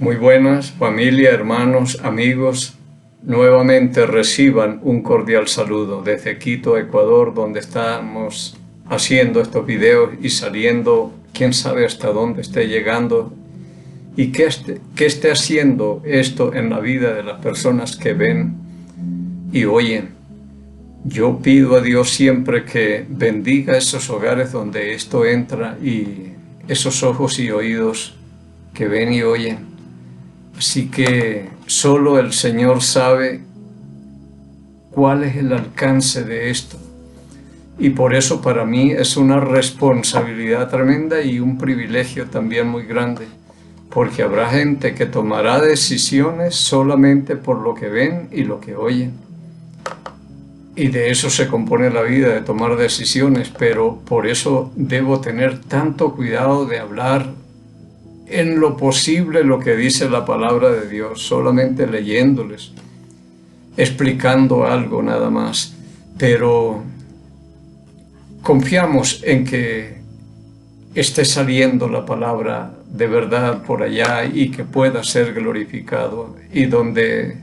Muy buenas, familia, hermanos, amigos. Nuevamente reciban un cordial saludo desde Quito, Ecuador, donde estamos haciendo estos videos y saliendo, quién sabe hasta dónde esté llegando y qué esté haciendo esto en la vida de las personas que ven y oyen. Yo pido a Dios siempre que bendiga esos hogares donde esto entra y esos ojos y oídos que ven y oyen. Así que solo el Señor sabe cuál es el alcance de esto. Y por eso para mí es una responsabilidad tremenda y un privilegio también muy grande. Porque habrá gente que tomará decisiones solamente por lo que ven y lo que oyen. Y de eso se compone la vida, de tomar decisiones. Pero por eso debo tener tanto cuidado de hablar en lo posible lo que dice la palabra de Dios, solamente leyéndoles, explicando algo nada más. Pero confiamos en que esté saliendo la palabra de verdad por allá y que pueda ser glorificado. Y donde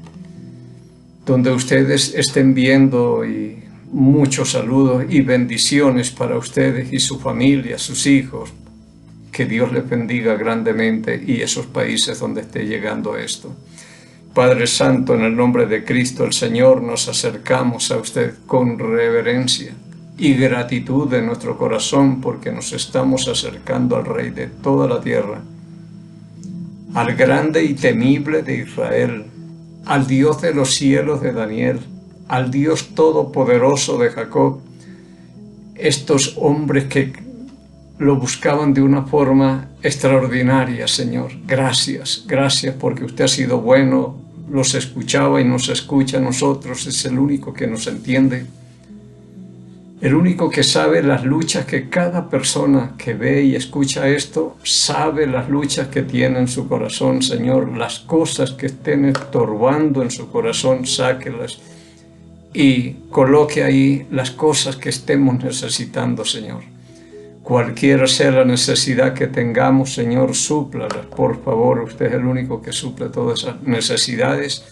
ustedes estén viendo, y muchos saludos y bendiciones para ustedes y su familia, sus hijos. Que Dios les bendiga grandemente y esos países donde esté llegando esto. Padre Santo, en el nombre de Cristo el Señor, nos acercamos a usted con reverencia y gratitud de nuestro corazón porque nos estamos acercando al Rey de toda la tierra, al grande y temible de Israel, al Dios de los cielos de Daniel, al Dios todopoderoso de Jacob, estos hombres que lo buscaban de una forma extraordinaria, Señor. Gracias, gracias porque usted ha sido bueno, los escuchaba y nos escucha a nosotros, es el único que nos entiende, el único que sabe las luchas que cada persona que ve y escucha esto, sabe las luchas que tiene en su corazón, Señor, las cosas que estén estorbando en su corazón, sáquelas y coloque ahí las cosas que estemos necesitando, Señor. Cualquiera sea la necesidad que tengamos, Señor, súplalas, por favor. Usted es el único que suple todas esas necesidades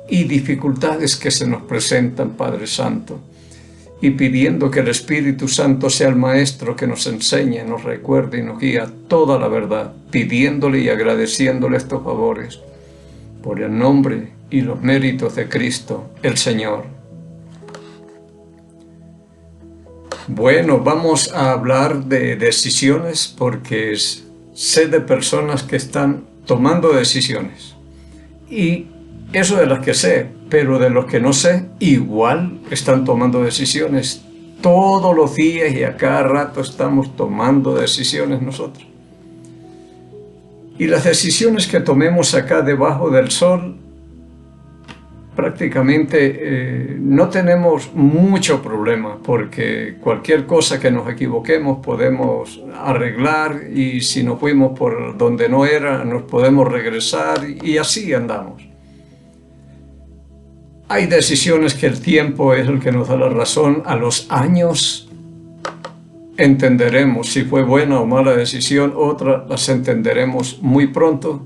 y dificultades que se nos presentan, Padre Santo. Y pidiendo que el Espíritu Santo sea el Maestro que nos enseñe, nos recuerde y nos guía toda la verdad, pidiéndole y agradeciéndole estos favores, por el nombre y los méritos de Cristo, el Señor. Bueno, vamos a hablar de decisiones porque sé de personas que están tomando decisiones. Y eso de las que sé, pero de los que no sé, igual están tomando decisiones. Todos los días y a cada rato estamos tomando decisiones nosotros. Y las decisiones que tomemos acá debajo del sol, prácticamente no tenemos mucho problema porque cualquier cosa que nos equivoquemos podemos arreglar y si nos fuimos por donde no era nos podemos regresar y así andamos. Hay decisiones que el tiempo es el que nos da la razón. A los años entenderemos si fue buena o mala decisión, otras las entenderemos muy pronto.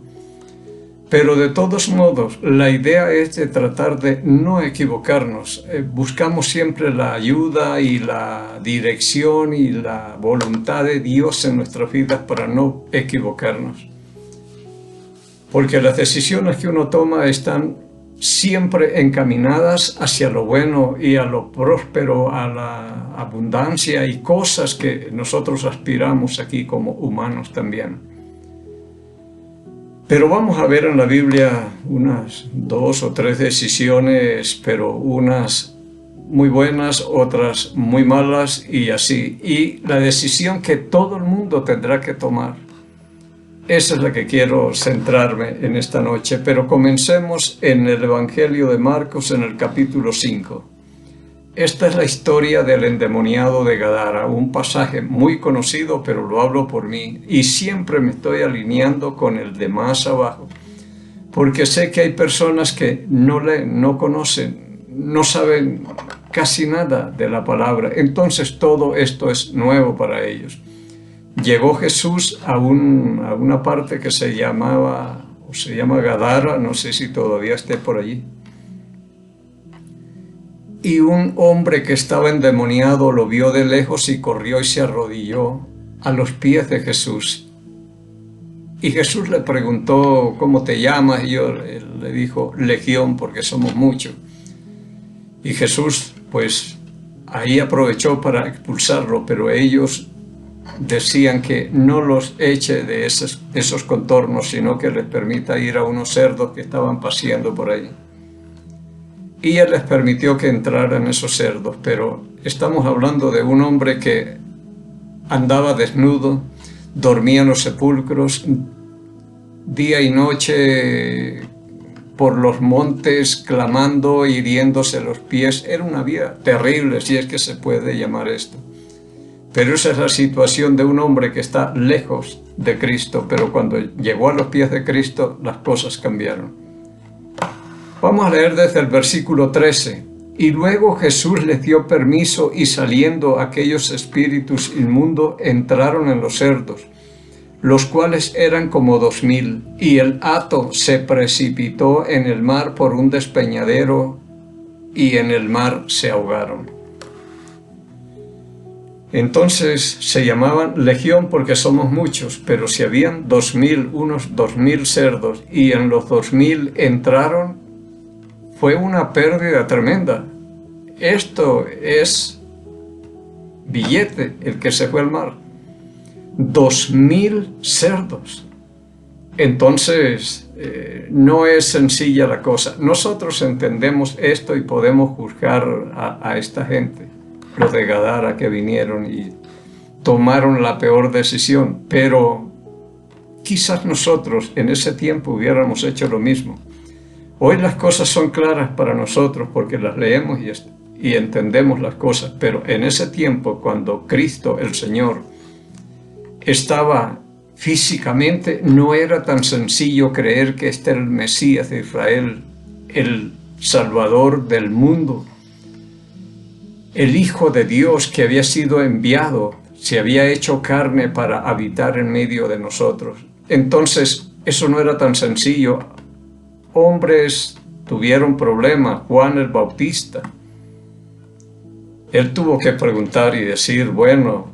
Pero de todos modos, la idea es de tratar de no equivocarnos. Buscamos siempre la ayuda y la dirección y la voluntad de Dios en nuestras vidas para no equivocarnos. Porque las decisiones que uno toma están siempre encaminadas hacia lo bueno y a lo próspero, a la abundancia y cosas que nosotros aspiramos aquí como humanos también. Pero vamos a ver en la Biblia unas 2 o 3 decisiones, pero unas muy buenas, otras muy malas y así. Y la decisión que todo el mundo tendrá que tomar. Esa es la que quiero centrarme en esta noche, pero comencemos en el Evangelio de Marcos en el capítulo 5. Esta es la historia del endemoniado de Gadara, un pasaje muy conocido, pero lo hablo por mí y siempre me estoy alineando con el de más abajo, porque sé que hay personas que no conocen, no saben casi nada de la palabra, entonces todo esto es nuevo para ellos. Llegó Jesús a una parte que se llamaba o se llama Gadara, no sé si todavía esté por allí. Y un hombre que estaba endemoniado lo vio de lejos y corrió y se arrodilló a los pies de Jesús. Y Jesús le preguntó, ¿cómo te llamas? Y él le dijo, Legión, porque somos muchos. Y Jesús, pues, ahí aprovechó para expulsarlo, pero ellos decían que no los eche de esos contornos, sino que les permita ir a unos cerdos que estaban paseando por ahí. Y él les permitió que entraran esos cerdos, pero estamos hablando de un hombre que andaba desnudo, dormía en los sepulcros, día y noche por los montes, clamando, hiriéndose los pies. Era una vida terrible, si es que se puede llamar esto. Pero esa es la situación de un hombre que está lejos de Cristo, pero cuando llegó a los pies de Cristo, las cosas cambiaron. Vamos a leer desde el versículo 13. Y luego Jesús les dio permiso y saliendo aquellos espíritus inmundos entraron en los cerdos, los cuales eran como 2000, y el hato se precipitó en el mar por un despeñadero y en el mar se ahogaron. Entonces se llamaban Legión porque somos muchos, pero si habían 2000, unos 2000 cerdos, y en los 2000 entraron, fue una pérdida tremenda. Esto es billete, el que se fue al mar. 2000 cerdos. Entonces, no es sencilla la cosa. Nosotros entendemos esto y podemos juzgar a esta gente, los de Gadara que vinieron y tomaron la peor decisión, pero quizás nosotros en ese tiempo hubiéramos hecho lo mismo. Hoy las cosas son claras para nosotros porque las leemos y entendemos las cosas, pero en ese tiempo, cuando Cristo, el Señor, estaba físicamente, no era tan sencillo creer que este era el Mesías de Israel, el Salvador del mundo, el Hijo de Dios que había sido enviado, se había hecho carne para habitar en medio de nosotros. Entonces, eso no era tan sencillo. Hombres tuvieron problemas, Juan el Bautista. Él tuvo que preguntar y decir, bueno,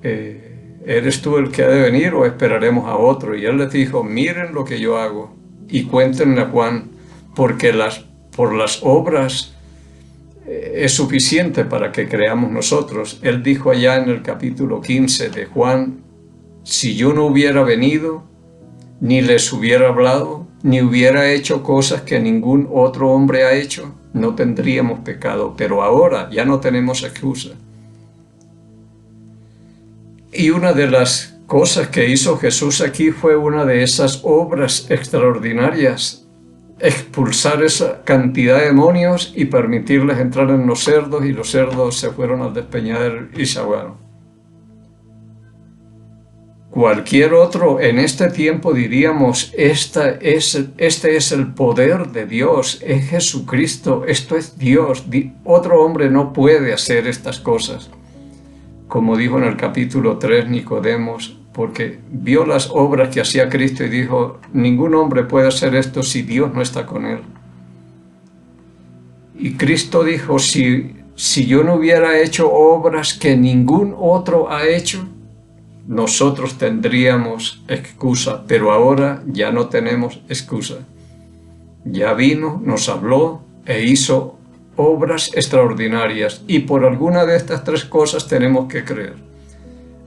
¿eres tú el que ha de venir o esperaremos a otro? Y él les dijo, miren lo que yo hago y cuéntenle a Juan, porque por las obras es suficiente para que creamos nosotros. Él dijo allá en el capítulo 15 de Juan, si yo no hubiera venido, ni les hubiera hablado, ni hubiera hecho cosas que ningún otro hombre ha hecho, no tendríamos pecado, pero ahora ya no tenemos excusa. Y una de las cosas que hizo Jesús aquí fue una de esas obras extraordinarias, expulsar esa cantidad de demonios y permitirles entrar en los cerdos, y los cerdos se fueron al despeñadero y se ahogaron. Cualquier otro en este tiempo diríamos, este es el poder de Dios, es Jesucristo, esto es Dios. Otro hombre no puede hacer estas cosas. Como dijo en el capítulo 3 Nicodemos, porque vio las obras que hacía Cristo y dijo, ningún hombre puede hacer esto si Dios no está con él. Y Cristo dijo, si yo no hubiera hecho obras que ningún otro ha hecho, nosotros tendríamos excusa, pero ahora ya no tenemos excusa. Ya vino, nos habló e hizo obras extraordinarias, y por alguna de estas tres cosas tenemos que creer.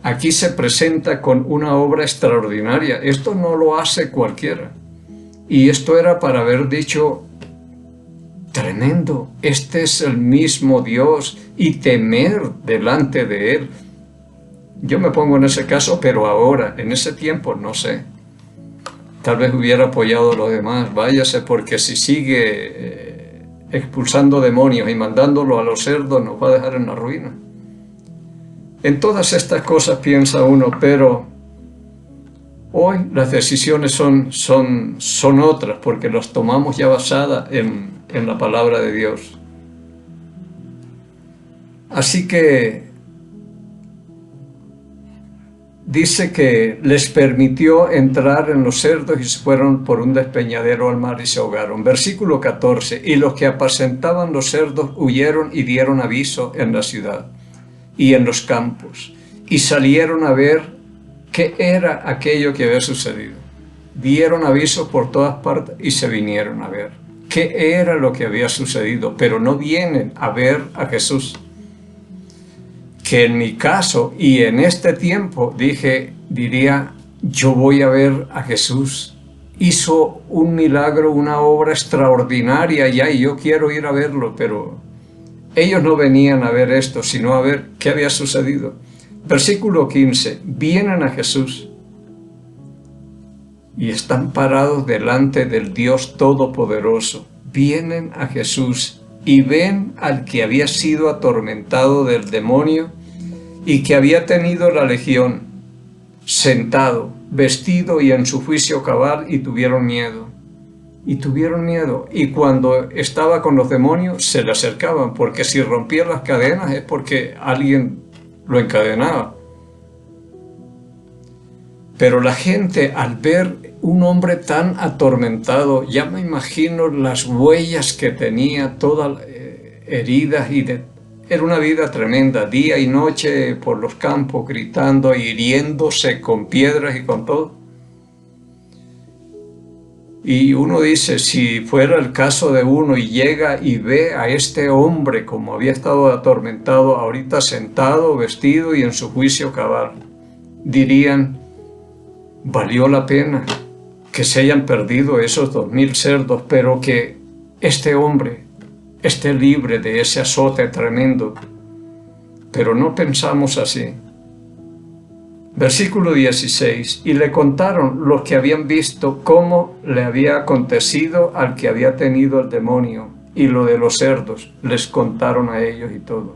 Aquí se presenta con una obra extraordinaria. Esto no lo hace cualquiera. Y esto era para haber dicho, tremendo, este es el mismo Dios, y temer delante de Él. Yo me pongo en ese caso, pero ahora, en ese tiempo, no sé. Tal vez hubiera apoyado a los demás. Váyase, porque si sigue expulsando demonios y mandándolo a los cerdos, nos va a dejar en la ruina. En todas estas cosas piensa uno, pero hoy las decisiones son otras, porque las tomamos ya basadas en la palabra de Dios. Así que dice que les permitió entrar en los cerdos y se fueron por un despeñadero al mar y se ahogaron. Versículo 14, y los que apacentaban los cerdos huyeron y dieron aviso en la ciudad y en los campos, y salieron a ver qué era aquello que había sucedido. Dieron aviso por todas partes y se vinieron a ver qué era lo que había sucedido, pero no vienen a ver a Jesús. Que en mi caso y en este tiempo diría, yo voy a ver a Jesús. Hizo un milagro, una obra extraordinaria ya, y yo quiero ir a verlo, pero ellos no venían a ver esto, sino a ver qué había sucedido. Versículo 15, vienen a Jesús y están parados delante del Dios Todopoderoso. Vienen a Jesús y ven al que había sido atormentado del demonio y que había tenido la legión, sentado, vestido y en su juicio cabal, y tuvieron miedo. Y cuando estaba con los demonios se le acercaban, porque si rompía las cadenas es porque alguien lo encadenaba. Pero la gente, al ver un hombre tan atormentado, ya me imagino las huellas que tenía, todas heridas, era una vida tremenda, día y noche por los campos, gritando, hiriéndose con piedras y con todo. Y uno dice, si fuera el caso de uno y llega y ve a este hombre como había estado atormentado, ahorita sentado, vestido y en su juicio cabal, dirían, valió la pena que se hayan perdido esos 2000 cerdos, pero que este hombre esté libre de ese azote tremendo. Pero no pensamos así. Versículo 16, y le contaron los que habían visto cómo le había acontecido al que había tenido el demonio, y lo de los cerdos, les contaron a ellos y todo.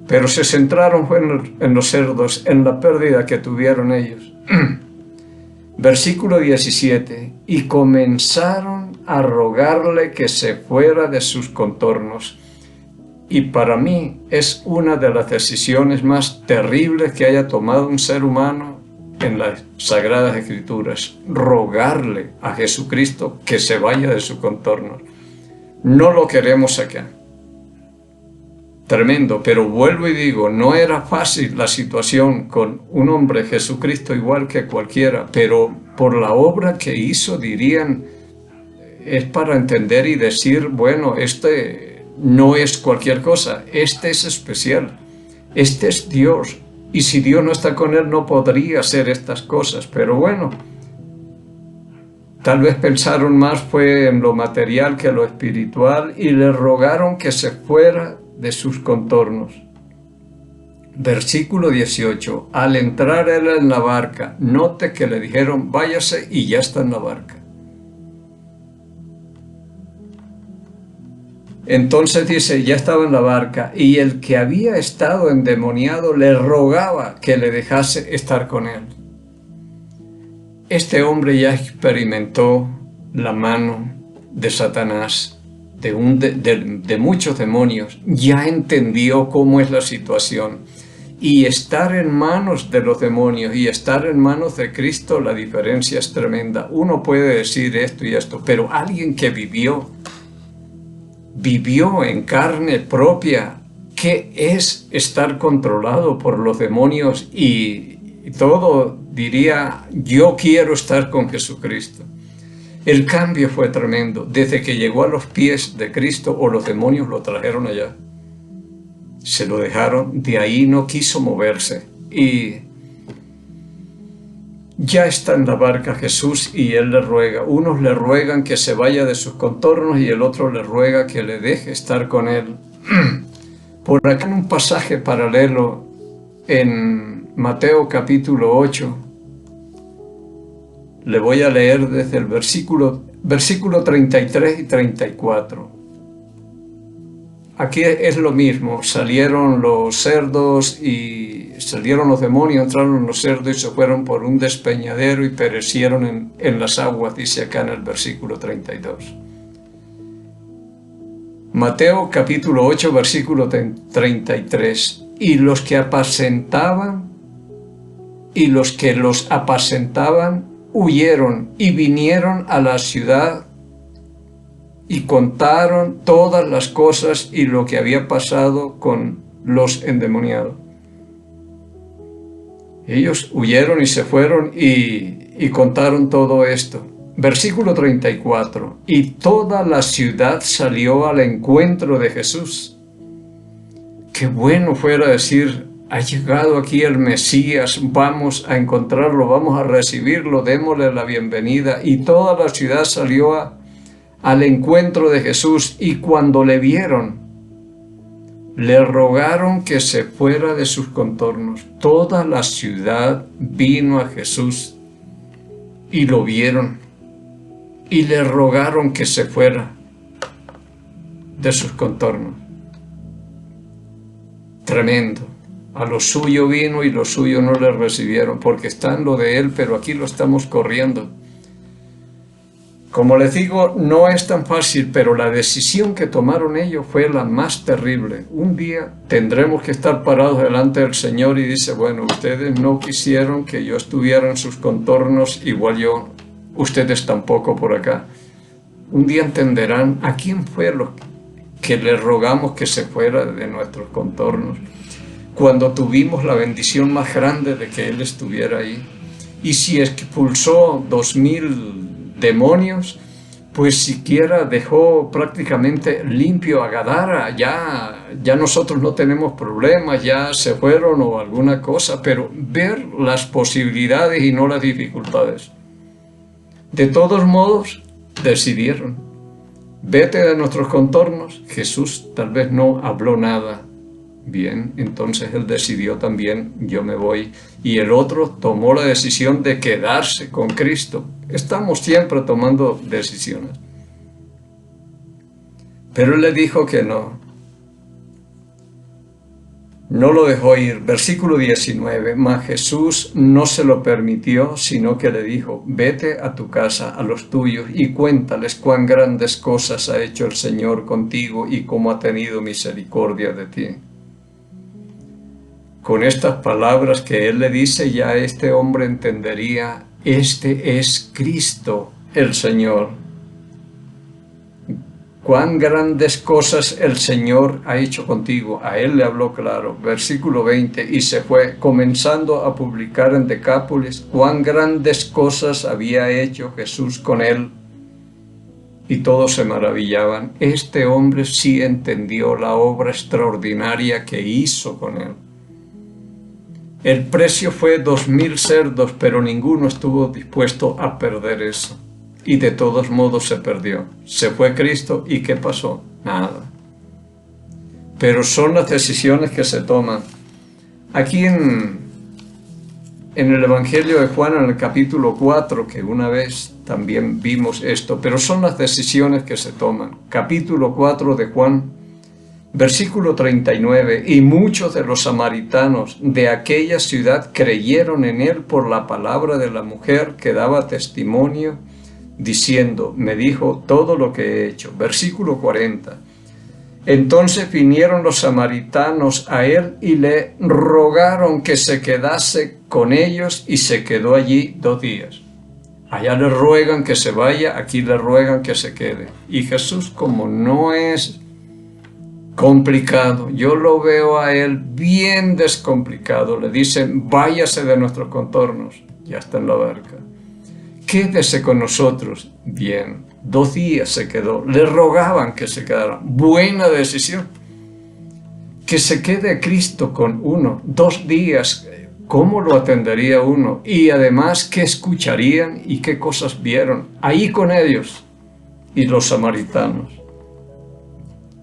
Pero se centraron en los cerdos, en la pérdida que tuvieron ellos. Versículo 17, y comenzaron a rogarle que se fuera de sus contornos. Y para mí es una de las decisiones más terribles que haya tomado un ser humano en las Sagradas Escrituras, rogarle a Jesucristo que se vaya de su contorno. No lo queremos acá. Tremendo, pero vuelvo y digo, no era fácil la situación con un hombre, Jesucristo, igual que cualquiera, pero por la obra que hizo, dirían, es para entender y decir, bueno, este no es cualquier cosa, este es especial, este es Dios, y si Dios no está con él no podría hacer estas cosas, pero bueno, tal vez pensaron más fue en lo material que en lo espiritual, y le rogaron que se fuera de sus contornos. Versículo 18, al entrar él en la barca, note que le dijeron, váyase, y ya está en la barca. Entonces dice, ya estaba en la barca, y el que había estado endemoniado le rogaba que le dejase estar con él. Este hombre ya experimentó la mano de Satanás, de muchos demonios, ya entendió cómo es la situación. Y estar en manos de los demonios y estar en manos de Cristo, la diferencia es tremenda. Uno puede decir esto y esto, pero alguien que vivió en carne propia qué es estar controlado por los demonios y todo, diría, yo quiero estar con Jesucristo. El cambio fue tremendo. Desde que llegó a los pies de Cristo, o los demonios lo trajeron allá, se lo dejaron, de ahí no quiso moverse. Y ya está en la barca Jesús y él le ruega. Unos le ruegan que se vaya de sus contornos y el otro le ruega que le deje estar con él. Por acá en un pasaje paralelo en Mateo capítulo 8, le voy a leer desde el versículo 33 y 34. Aquí es lo mismo, salieron los cerdos y salieron los demonios, entraron los cerdos y se fueron por un despeñadero y perecieron en las aguas, dice acá en el versículo 32. Mateo capítulo 8, versículo 33. Y los que apacentaban y los que los apacentaban huyeron y vinieron a la ciudad y contaron todas las cosas y lo que había pasado con los endemoniados. Ellos huyeron y se fueron y contaron todo esto. Versículo 34. Y toda la ciudad salió al encuentro de Jesús. Qué bueno fuera decir: ha llegado aquí el Mesías, vamos a encontrarlo, vamos a recibirlo, démosle la bienvenida. Y toda la ciudad salió al encuentro de Jesús, y cuando le vieron, le rogaron que se fuera de sus contornos. Toda la ciudad vino a Jesús y lo vieron, y le rogaron que se fuera de sus contornos. Tremendo. A lo suyo vino y lo suyo no le recibieron, porque está en lo de él, pero aquí lo estamos corriendo. Como les digo, no es tan fácil, pero la decisión que tomaron ellos fue la más terrible. Un día tendremos que estar parados delante del Señor y dice: bueno, ustedes no quisieron que yo estuviera en sus contornos, igual yo, ustedes tampoco por acá. Un día entenderán a quién fue lo que le rogamos que se fuera de nuestros contornos, cuando tuvimos la bendición más grande de que Él estuviera ahí. Y si expulsó 2000 demonios, pues siquiera dejó prácticamente limpio a Gadara, ya nosotros no tenemos problemas, ya se fueron o alguna cosa, pero ver las posibilidades y no las dificultades. De todos modos, decidieron: vete de nuestros contornos. Jesús tal vez no habló nada. Bien, entonces él decidió también: yo me voy. Y el otro tomó la decisión de quedarse con Cristo. Estamos siempre tomando decisiones. Pero él le dijo que no. No lo dejó ir. Versículo 19. Mas Jesús no se lo permitió, sino que le dijo: vete a tu casa, a los tuyos, y cuéntales cuán grandes cosas ha hecho el Señor contigo y cómo ha tenido misericordia de ti. Con estas palabras que él le dice, ya este hombre entendería: este es Cristo el Señor. Cuán grandes cosas el Señor ha hecho contigo. A él le habló claro. Versículo 20. Y se fue, comenzando a publicar en Decápolis cuán grandes cosas había hecho Jesús con él. Y todos se maravillaban. Este hombre sí entendió la obra extraordinaria que hizo con él. El precio fue 2000 cerdos, pero ninguno estuvo dispuesto a perder eso. Y de todos modos se perdió. Se fue Cristo, ¿y qué pasó? Nada. Pero son las decisiones que se toman. Aquí en el Evangelio de Juan, en el capítulo 4, que una vez también vimos esto, pero son las decisiones que se toman. Capítulo 4 de Juan, versículo 39. Y muchos de los samaritanos de aquella ciudad creyeron en él por la palabra de la mujer que daba testimonio, diciendo: me dijo todo lo que he hecho. Versículo 40. Entonces vinieron los samaritanos a él y le rogaron que se quedase con ellos, y se quedó allí 2 días. Allá le ruegan que se vaya, aquí le ruegan que se quede. Y Jesús, como no es complicado, yo lo veo a él bien descomplicado, le dicen: váyase de nuestros contornos. Ya está en la barca. Quédese con nosotros. Bien, 2 días se quedó. Le rogaban que se quedara. Buena decisión. Que se quede Cristo con uno. 2 días. ¿Cómo lo atendería uno? Y además, ¿qué escucharían y qué cosas vieron ahí con ellos y los samaritanos?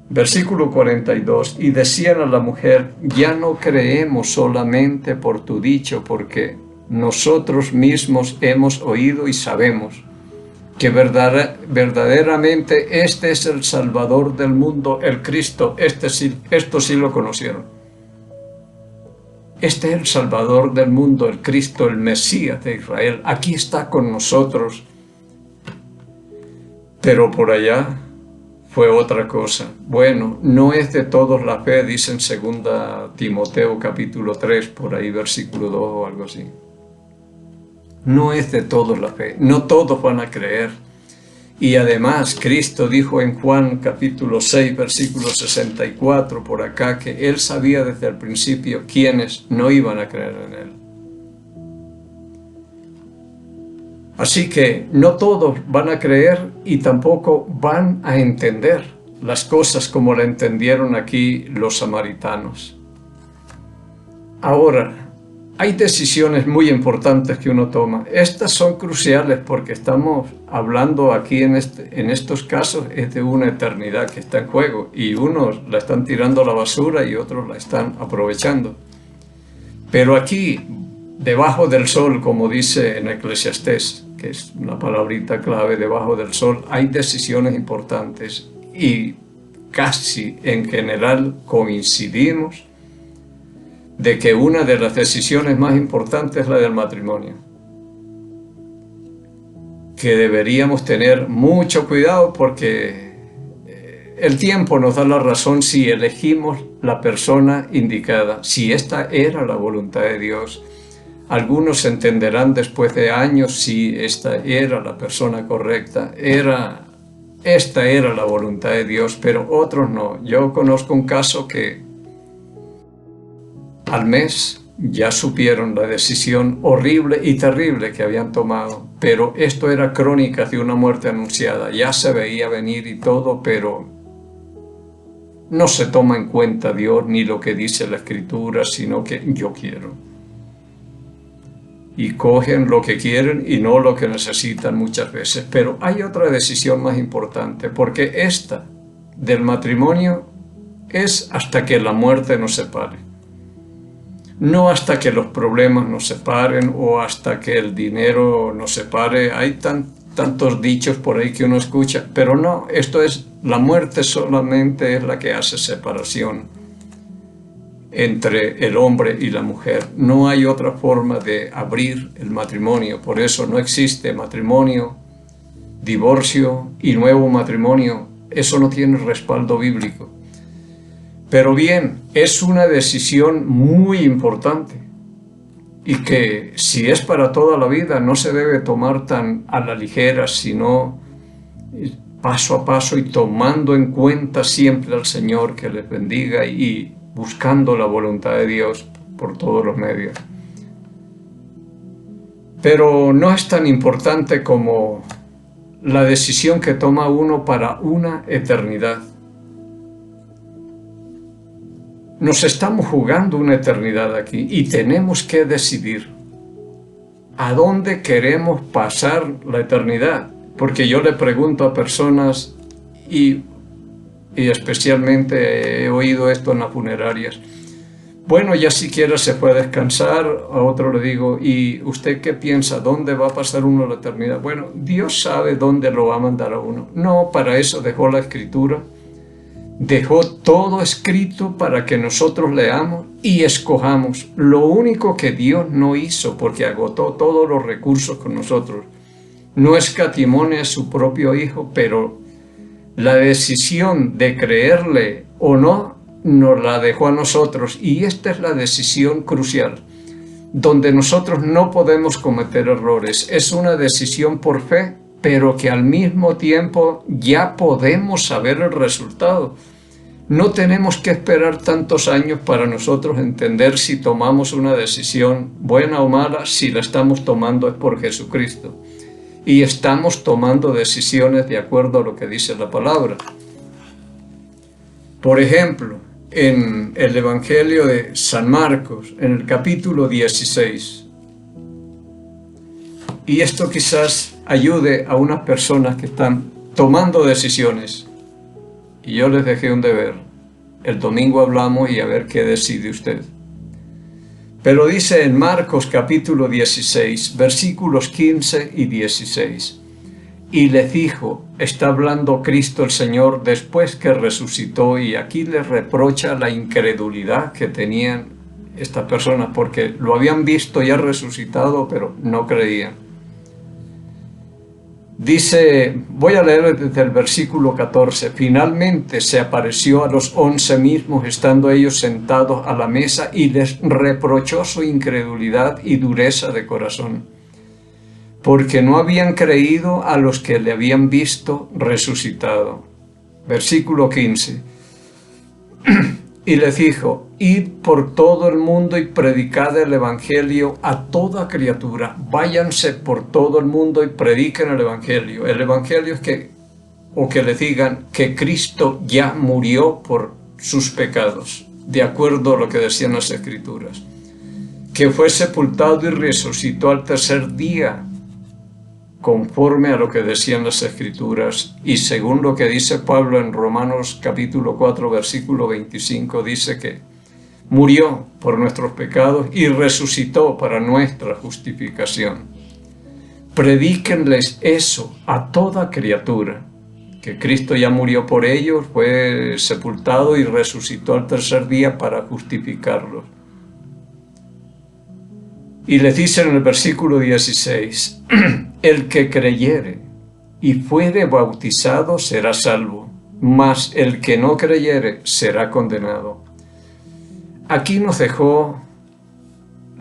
Versículo 42. Y decían a la mujer: ya no creemos solamente por tu dicho, porque nosotros mismos hemos oído y sabemos que verdaderamente este es el Salvador del mundo, el Cristo. Esto sí lo conocieron. Este es el Salvador del mundo, el Cristo, el Mesías de Israel. Aquí está con nosotros. Pero por allá fue otra cosa. Bueno, no es de todos la fe, dice en 2 Timoteo capítulo 3, por ahí versículo 2 o algo así. No es de todos la fe, no todos van a creer. Y además Cristo dijo en Juan capítulo 6, versículo 64 por acá, que Él sabía desde el principio quiénes no iban a creer en Él. Así que no todos van a creer y tampoco van a entender las cosas como la entendieron aquí los samaritanos. Ahora, hay decisiones muy importantes que uno toma. Estas son cruciales porque estamos hablando aquí en estos casos es de una eternidad que está en juego y unos la están tirando a la basura y otros la están aprovechando. Pero aquí, debajo del sol, como dice en Eclesiastés, que es una palabrita clave, debajo del sol, hay decisiones importantes y casi en general coincidimos de que una de las decisiones más importantes es la del matrimonio. Que deberíamos tener mucho cuidado porque el tiempo nos da la razón si elegimos la persona indicada, si esta era la voluntad de Dios. Algunos entenderán después de años si esta era la persona correcta, esta era la voluntad de Dios, pero otros no. Yo conozco un caso que al mes ya supieron la decisión horrible y terrible que habían tomado, pero esto era crónica de una muerte anunciada, ya se veía venir y todo, pero no se toma en cuenta Dios ni lo que dice la Escritura, sino que yo quiero. Y cogen lo que quieren y no lo que necesitan muchas veces. Pero hay otra decisión más importante, porque esta del matrimonio es hasta que la muerte nos separe. No hasta que los problemas nos separen o hasta que el dinero nos separe. Hay tantos dichos por ahí que uno escucha, pero no, esto es, la muerte solamente es la que hace separación entre el hombre y la mujer. No hay otra forma de abrir el matrimonio, por eso no existe matrimonio, divorcio y nuevo matrimonio. Eso no tiene respaldo bíblico. Pero bien, es una decisión muy importante y que si es para toda la vida no se debe tomar tan a la ligera, sino paso a paso y tomando en cuenta siempre al Señor que les bendiga y buscando la voluntad de Dios por todos los medios. Pero no es tan importante como la decisión que toma uno para una eternidad. Nos estamos jugando una eternidad aquí y tenemos que decidir a dónde queremos pasar la eternidad. Porque yo le pregunto a personas y especialmente he oído esto en las funerarias. Bueno, ya siquiera se fue a descansar. A otro le digo, ¿y usted qué piensa? ¿Dónde va a pasar uno la eternidad? Bueno, Dios sabe dónde lo va a mandar a uno. No, para eso dejó la Escritura. Dejó todo escrito para que nosotros leamos y escojamos. Lo único que Dios no hizo, porque agotó todos los recursos con nosotros, no escatimó a su propio Hijo, pero la decisión de creerle o no nos la dejó a nosotros. Y esta es la decisión crucial, donde nosotros no podemos cometer errores. Es una decisión por fe, pero que al mismo tiempo ya podemos saber el resultado. No tenemos que esperar tantos años para nosotros entender si tomamos una decisión buena o mala. Si la estamos tomando es por Jesucristo. Y estamos tomando decisiones de acuerdo a lo que dice la palabra. Por ejemplo, en el Evangelio de San Marcos, en el capítulo 16. Y esto quizás ayude a unas personas que están tomando decisiones. Y yo les dejé un deber. El domingo hablamos y a ver qué decide usted. Pero dice en Marcos capítulo 16, versículos 15 y 16. Y les dijo, está hablando Cristo el Señor después que resucitó, y aquí les reprocha la incredulidad que tenían estas personas, porque lo habían visto ya resucitado, pero no creían. Dice, voy a leer desde el versículo 14. Finalmente se apareció a los 11 mismos, estando ellos sentados a la mesa, y les reprochó su incredulidad y dureza de corazón. porque no habían creído a los que le habían visto resucitado. Versículo 15. Y les dijo: id por todo el mundo y predicad el evangelio a toda criatura. Váyanse por todo el mundo y prediquen el evangelio. El evangelio es que les digan que Cristo ya murió por sus pecados, de acuerdo a lo que decían las Escrituras, que fue sepultado y resucitó al tercer día, conforme a lo que decían las Escrituras, y según lo que dice Pablo en Romanos capítulo 4, versículo 25, dice que murió por nuestros pecados y resucitó para nuestra justificación. Predíquenles eso a toda criatura, que Cristo ya murió por ellos, fue sepultado y resucitó al tercer día para justificarlos. Y les dice en el versículo 16, el que creyere y fuere bautizado será salvo, mas el que no creyere será condenado. Aquí nos dejó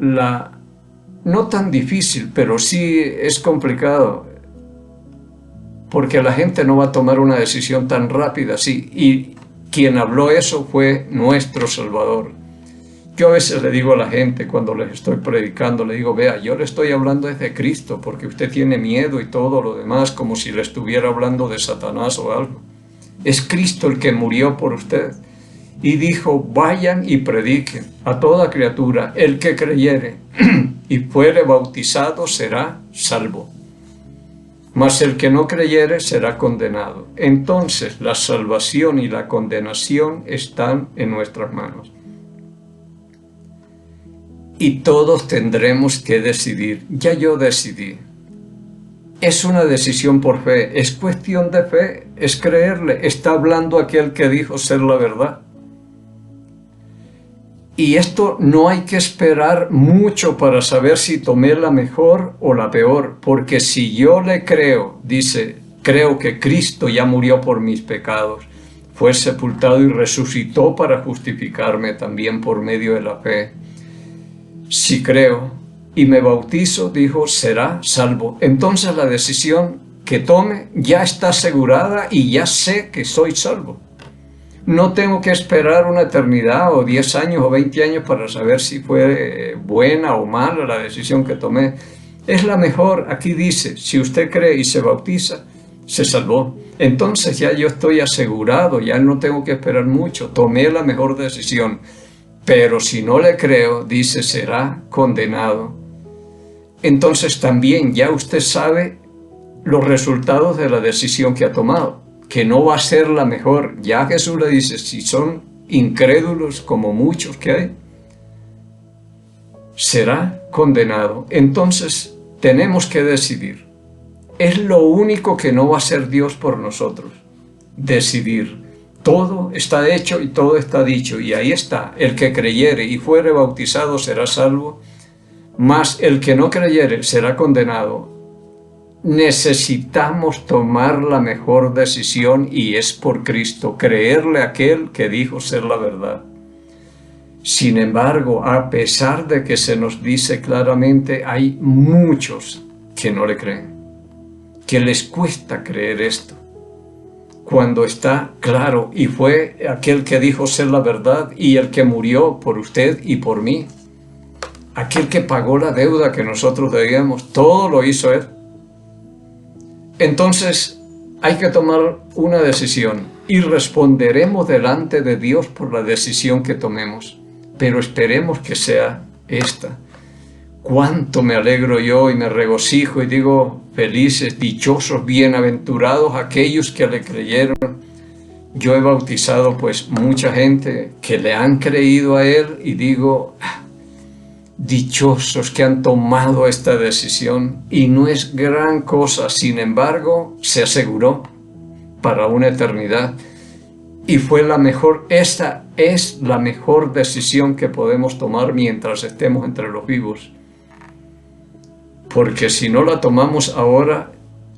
no tan difícil, pero sí es complicado, porque la gente no va a tomar una decisión tan rápida así, y quien habló eso fue nuestro Salvador. Yo a veces le digo a la gente cuando les estoy predicando, le digo: vea, yo le estoy hablando desde Cristo, porque usted tiene miedo y todo lo demás, como si le estuviera hablando de Satanás o algo. Es Cristo el que murió por usted. Y dijo: vayan y prediquen a toda criatura, el que creyere y fuere bautizado será salvo, mas el que no creyere será condenado. Entonces la salvación y la condenación están en nuestras manos. Y todos tendremos que decidir. Ya yo decidí. Es una decisión por fe, es cuestión de fe, es creerle. Está hablando aquel que dijo ser la verdad. Y esto no hay que esperar mucho para saber si tomé la mejor o la peor, porque si yo le creo, dice, creo que Cristo ya murió por mis pecados, fue sepultado y resucitó para justificarme también por medio de la fe. Si creo y me bautizo, dijo, será salvo. Entonces la decisión que tome ya está asegurada y ya sé que soy salvo. No tengo que esperar una eternidad o 10 años o 20 años para saber si fue buena o mala la decisión que tomé. Es la mejor. Aquí dice, si usted cree y se bautiza, se salvó. Entonces ya yo estoy asegurado, ya no tengo que esperar mucho. Tomé la mejor decisión. Pero si no le creo, dice, será condenado. Entonces también ya usted sabe los resultados de la decisión que ha tomado, que no va a ser la mejor. Ya Jesús le dice, si son incrédulos como muchos que hay, será condenado. Entonces tenemos que decidir. Es lo único que no va a hacer Dios por nosotros, decidir. Todo está hecho y todo está dicho, y ahí está: el que creyere y fuere bautizado será salvo, mas el que no creyere será condenado. Necesitamos tomar la mejor decisión, y es por Cristo, creerle a aquel que dijo ser la verdad. Sin embargo, a pesar de que se nos dice claramente, hay muchos que no le creen, que les cuesta creer esto, cuando está claro, y fue aquel que dijo ser la verdad y el que murió por usted y por mí, aquel que pagó la deuda que nosotros debíamos, todo lo hizo Él. Entonces hay que tomar una decisión y responderemos delante de Dios por la decisión que tomemos, pero esperemos que sea esta. Cuánto me alegro yo y me regocijo y digo, felices, dichosos, bienaventurados aquellos que le creyeron. Yo he bautizado pues mucha gente que le han creído a Él, y digo, dichosos que han tomado esta decisión, y no es gran cosa. Sin embargo, se aseguró para una eternidad, y fue la mejor. Esta es la mejor decisión que podemos tomar mientras estemos entre los vivos. Porque si no la tomamos ahora,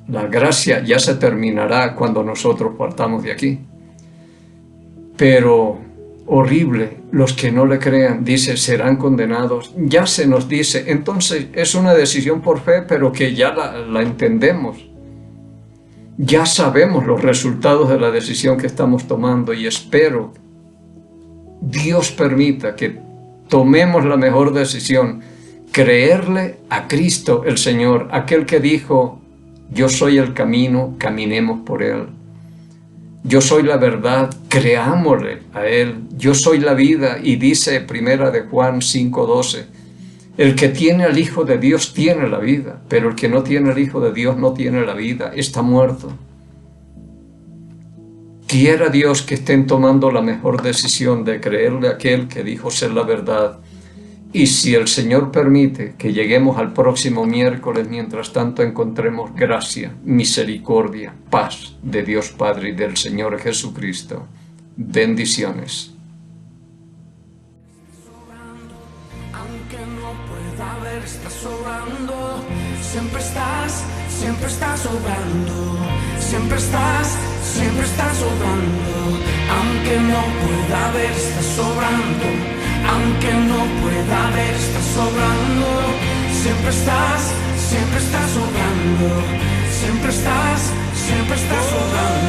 la gracia ya se terminará cuando nosotros partamos de aquí. Pero horrible. Los que no le crean, dice, serán condenados. Ya se nos dice, entonces es una decisión por fe, pero que ya la entendemos. Ya sabemos los resultados de la decisión que estamos tomando y espero Dios permita que tomemos la mejor decisión, creerle a Cristo el Señor, aquel que dijo, yo soy el camino, caminemos por Él. Yo soy la verdad, creámosle a Él. Yo soy la vida, y dice Primera de Juan 5:12, el que tiene al Hijo de Dios tiene la vida, pero el que no tiene al Hijo de Dios no tiene la vida, está muerto. Quiera Dios que estén tomando la mejor decisión de creerle a aquel que dijo ser la verdad. Y si el Señor permite que lleguemos al próximo miércoles, mientras tanto encontremos gracia, misericordia, paz de Dios Padre y del Señor Jesucristo. Bendiciones. Aunque no pueda ver, estás sobrando. Siempre estás sobrando. Siempre estás sobrando. Aunque no pueda ver, estás sobrando. Aunque no pueda ver, estás sobrando. Siempre estás sobrando. Siempre estás sobrando.